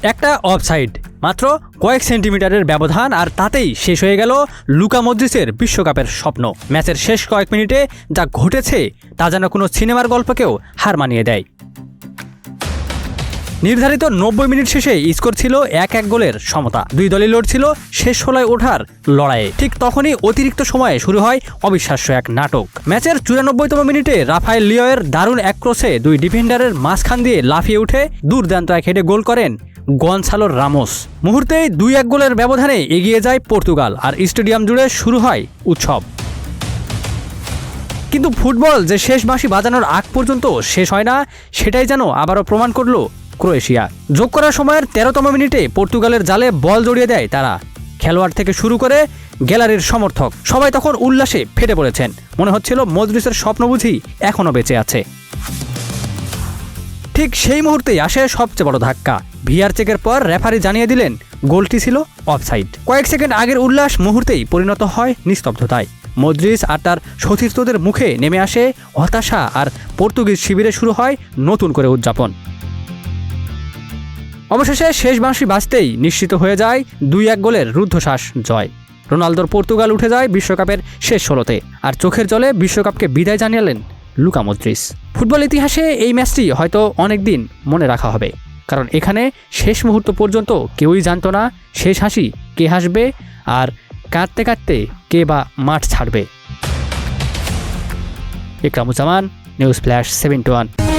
একটা অফসাইড, মাত্র কয়েক সেন্টিমিটারের ব্যবধান, আর তাতেই শেষ হয়ে গেল লুকা মদ্রিচের বিশ্বকাপের স্বপ্ন। ম্যাচের শেষ কয়েক মিনিটে যা ঘটেছে তা যেন কোনো সিনেমার গল্পকেও হার মানিয়ে দেয়। নির্ধারিত 90 মিনিট শেষে স্কোর ছিল 1-1 গোলের সমতা। দুই দলই লড়ছিল শেষ ষোলোয় ওঠার লড়াইয়ে। ঠিক তখনই অতিরিক্ত সময়ে শুরু হয় অবিশ্বাস্য এক নাটক। ম্যাচের 94তম মিনিটে রাফায়েল লিওয়ের দারুণ এক ক্রসে দুই ডিফেন্ডারের মাঝখান দিয়ে লাফিয়ে উঠে দুর্দান্ত এক হেডে গোল করেন গনসালো রামোস। মুহূর্তেই 2-1 গোলের ব্যবধানে এগিয়ে যায় পর্তুগাল, আর স্টেডিয়াম জুড়ে শুরু হয় উৎসব। কিন্তু ফুটবল যে শেষ বাঁশি বাজানোর আগ পর্যন্ত শেষ হয় না, সেটাই যেন আবারও প্রমাণ করল ক্রোয়েশিয়া। যোগ করার সময়ের 13তম মিনিটে পর্তুগালের জালে বল জড়িয়ে দেয় তারা। খেলোয়াড় থেকে শুরু করে গ্যালারির সমর্থক সবাই তখন উল্লাসে ফেটে পড়েছেন। মনে হচ্ছিল মদ্রিচের স্বপ্ন বুঝি এখনও বেঁচে আছে। ঠিক সেই মুহূর্তেই আসে সবচেয়ে বড় ধাক্কা। ভিআর চেকের পর রেফারি জানিয়ে দিলেন গোলটি ছিল অফসাইড। কয়েক সেকেন্ড আগের উল্লাস মুহূর্তেই পরিণত হয় নিস্তব্ধতায়। মদ্রিচ আর তার সতীর্থদের মুখে নেমে আসে হতাশা, আর পর্তুগিজ শিবিরে শুরু হয় নতুন করে উদযাপন। অবশেষে শেষ বাঁশি বাজতেই নিশ্চিত হয়ে যায় 2-1 গোলের রুদ্ধশ্বাস জয়। রোনালদোর পর্তুগাল উঠে যায় বিশ্বকাপের শেষ ষোলোতে, আর চোখের জলে বিশ্বকাপকে বিদায় জানালেন লুকা মদ্রিচ। ফুটবল ইতিহাসে এই ম্যাচটি হয়তো অনেক দিন মনে রাখা হবে, কারণ এখানে শেষ মুহূর্ত পর্যন্ত কেউই জানত না শেষ হাসি কে হাসবে আর কাঁদতে কাঁদতে কে বা মাঠ ছাড়বে। Ikramuzzaman, news flash 721।